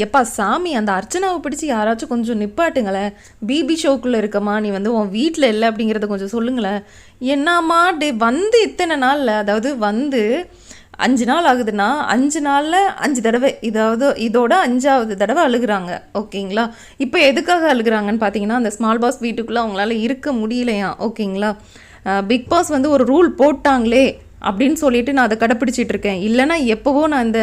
எப்பா சாமி அந்த அர்ச்சனாவை பிடிச்சி யாராச்சும் கொஞ்சம் நிப்பாட்டுங்களேன். பிபி ஷோக்குள்ளே இருக்கம்மா, நீ வந்து உன் வீட்டில் இல்லை அப்படிங்கிறத கொஞ்சம் சொல்லுங்களேன். என்னம்மா வந்து இத்தனை நாளில், அதாவது வந்து 5 நாள் ஆகுதுன்னா 5 நாளில் 5 தடவை, இதோட 5ஆவது தடவை அழுகுறாங்க. ஓகேங்களா? இப்போ எதுக்காக அழுகுறாங்கன்னு பார்த்தீங்கன்னா, அந்த ஸ்மால் பாஸ் வீட்டுக்குள்ளே அவங்களால இருக்க முடியலையா. ஓகேங்களா? பிக் பாஸ் வந்து ஒரு ரூல் போட்டாங்களே அப்படின்னு சொல்லிட்டு நான் அதை கடைப்பிடிச்சிட்டு இருக்கேன். இல்லைனா எப்போவோ நான் இந்த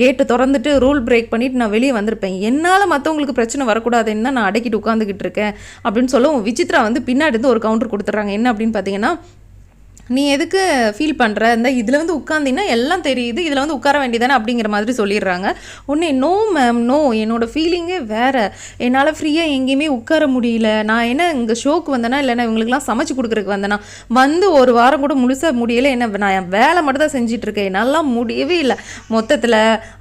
கேட்டு திறந்துட்டு ரூல் பிரேக் பண்ணிவிட்டு நான் வெளியே வந்திருப்பேன். என்னால் மற்றவங்களுக்கு பிரச்சனை வரக்கூடாதுன்னு தான் நான் அடக்கிட்டு உட்காந்துக்கிட்டு இருக்கேன் அப்படின்னு சொல்ல விசித்ரா வந்து பின்னாடி இருந்து ஒரு கவுண்டர் கொடுத்துட்றாங்க. என்ன அப்படின்னு பார்த்தீங்கன்னா, நீ எதுக்கு ஃபீல் பண்ணுற, இந்த இதில் வந்து உட்காந்தின்னா எல்லாம் தெரியுது, இதில் வந்து உட்கார வேண்டியதானே அப்படிங்கிற மாதிரி சொல்லிடுறாங்க. உடனே நோ மேம் நோ, என்னோடய ஃபீலிங்கே வேறு, என்னால் ஃப்ரீயாக எங்கேயுமே உட்கார முடியல. நான் என்ன இங்கே ஷோக்கு வந்தேன்னா இல்லைன்னா இவங்களுக்குலாம் சமைச்சு கொடுக்குறதுக்கு வந்தேன்னா, வந்து ஒரு வாரம் கூட முழுசாக முடியலை. என்ன நான் என் வேலை மட்டும் தான் செஞ்சிட்ருக்கேன், என்னால் முடியவே இல்லை. மொத்தத்தில்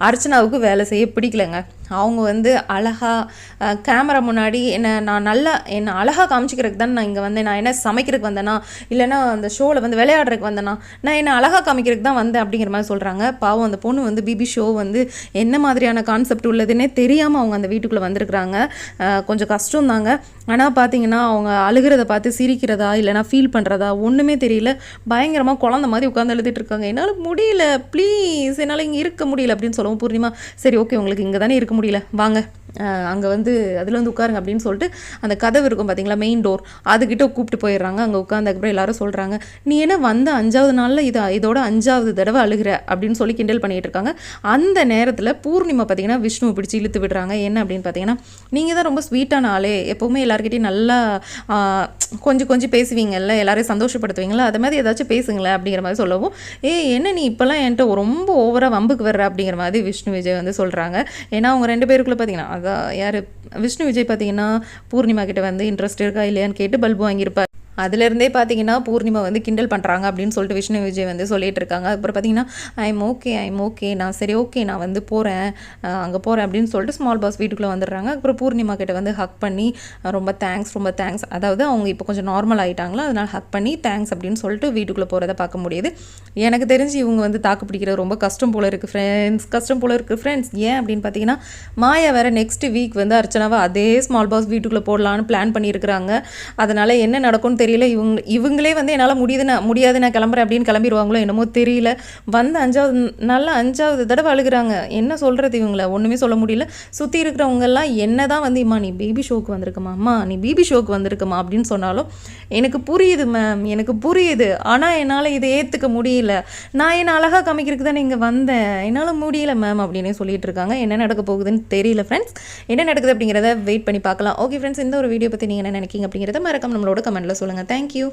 அர்ச்சனாவுக்கு வேலை செய்ய பிடிக்கலைங்க. அவங்க வந்து அழகாக கேமரா முன்னாடி என்னை அழகாக காமிச்சிக்கிறதுக்கு தான் நான் இங்கே வந்தேன். நான் என்ன சமைக்கிறதுக்கு வந்தேன்னா இல்லைனா அந்த ஷோவில் வந்து விளையாடுறதுக்கு வந்தேன்னா, நான் என்னை அழகாக காமிக்கிறதுக்கு தான் வந்தேன் அப்படிங்கிற மாதிரி சொல்கிறாங்க. பாவம் அந்த பொண்ணு வந்து பிபி ஷோ வந்து என்ன மாதிரியான கான்செப்ட் உள்ளதுன்னே தெரியாமல் அவங்க அந்த வீட்டுக்குள்ளே வந்திருக்கிறாங்க. கொஞ்சம் கஷ்டம் தாங்க. ஆனால் பார்த்தீங்கன்னா அவங்க அழுகிறத பார்த்து சிரிக்கிறதா இல்லைனா ஃபீல் பண்ணுறதா ஒன்றுமே தெரியல. பயங்கரமாக குழந்த மாதிரி உட்காந்து எழுதிட்டு இருக்காங்க. என்னால் முடியல, ப்ளீஸ் என்னால் இங்கே இருக்க முடியல அப்படின்னு சொல்லவும் பூர்ணிமா, சரி ஓகே உங்களுக்கு இங்கே தானே இருக்க முடியல, வாங்க அங்கே வந்து அதில் வந்து உட்காருங்க அப்படின்னு சொல்லிட்டு அந்த கதவு இருக்கும் பார்த்தீங்களா, மெயின் டோர், அதுக்கிட்ட கூப்பிட்டு போயிடுறாங்க. அங்கே உட்காந்ததுக்கப்புறம் எல்லாரும் சொல்கிறாங்க, நீ என்ன வந்து 5ஆவது நாளில் இதோட 5ஆவது தடவை அழுகிற அப்படின்னு சொல்லி கிண்டல் பண்ணிகிட்டு இருக்காங்க. அந்த நேரத்தில் பூர்ணிமா பார்த்தீங்கன்னா விஷ்ணுவை பிடிச்சி இழுத்து விடுறாங்க. என்ன அப்படின்னு பார்த்தீங்கன்னா, நீங்கள் தான் ரொம்ப ஸ்வீட்டான ஆளே, எப்போவுமே எல்லாருக்கிட்டையும் நல்லா கொஞ்சம் பேசுவீங்கல்ல, எல்லாரையும் சந்தோஷப்படுத்துவீங்களா, அது மாதிரி ஏதாச்சும் பேசுங்களேன் அப்படிங்கிற மாதிரி சொல்லவும், என்ன நீ இப்போல்லாம் என்கிட்ட ரொம்ப ஓவராக வம்புக்கு வர்ற அப்படிங்கிற மாதிரி விஷ்ணு விஜய் வந்து சொல்கிறாங்க. ஏன்னா அவங்க 2 பேருக்குள்ளே பார்த்தீங்கன்னா, அதான் யார் விஷ்ணு விஜய் பார்த்தீங்கன்னா பூர்ணிமா கிட்ட வந்து இன்ட்ரெஸ்ட் இருக்கா இல்லையான்னு கேட்டு பல்பு வாங்கியிருப்பார். அதுலேருந்தே பார்த்தீங்கன்னா பூர்ணிமா வந்து கிண்டல் பண்ணுறாங்க அப்படின்னு சொல்லிட்டு விஷ்ணு விஜய் வந்து சொல்லிட்டு இருக்காங்க. அப்புறம் பார்த்தீங்கன்னா ஐம் ஓகே நான் சரி ஓகே நான் வந்து போகிறேன், அங்கே போகிறேன் அப்படின்னு சொல்லிட்டு ஸ்மால் பாஸ் வீட்டுக்குள்ளே வந்துடுறாங்க. அப்புறம் பூர்ணிமா கிட்ட வந்து ஹக் பண்ணி ரொம்ப தேங்க்ஸ், அதாவது அவங்க இப்போ கொஞ்சம் நார்மல் ஆகிட்டாங்களா, அதனால் ஹக் பண்ணி தேங்க்ஸ் அப்படின்னு சொல்லிட்டு வீட்டுக்குள்ளே போகிறத பார்க்க முடியுது. எனக்கு தெரிஞ்சு இவங்க வந்து தாக்கு பிடிக்கிறது ரொம்ப கஷ்டம் போல இருக்குது ஃப்ரெண்ட்ஸ். ஏன் அப்படின்னு பார்த்தீங்கன்னா, மாயா வேறு நெக்ஸ்ட் வீக் வந்து அர்ச்சனாவை அதே ஸ்மால் பாஸ் வீட்டுக்குள்ளே போடலான்னு பிளான் பண்ணியிருக்கிறாங்க. அதனால் என்ன நடக்கும்னு தெரியல. இவங்களே வந்து என்னால் முடியாது நான் கிளம்புறேன் அப்படின்னு கிளம்பிடுவாங்களோ என்னமோ தெரியல. வந்து 5ஆவது தடவை அழுகிறாங்க. என்ன சொல்கிறது, இவங்கள ஒன்றுமே சொல்ல முடியல. சுற்றி இருக்கிறவங்கெல்லாம் என்ன தான் வந்து நீ பேபி ஷோக்கு வந்திருக்கமா அப்படின்னு சொன்னாலும் எனக்கு புரியுது மேம், எனக்கு புரியுது. ஆனால் என்னால் இதை ஏற்றுக்க முடியல. நான் என்ன அழகாக காமிக்கிறதுக்கு தானே இங்கே வந்தேன், என்னால் முடியல மேம் அப்படின்னே சொல்லிட்டு இருக்காங்க. என்ன நடக்க போகுதுன்னு தெரியல ஃப்ரெண்ட்ஸ். என்ன நடக்குது அப்படிங்கிறத வெயிட் பண்ணி பார்க்கலாம். ஓகே ஃப்ரெண்ட்ஸ், இந்த ஒரு வீடியோ பற்றி நீங்கள் என்ன நினைக்கிங்க அப்படிங்கிறத மறக்காம நம்மளோட கமெண்ட்டில் சொல்லுங்கள். Thank you.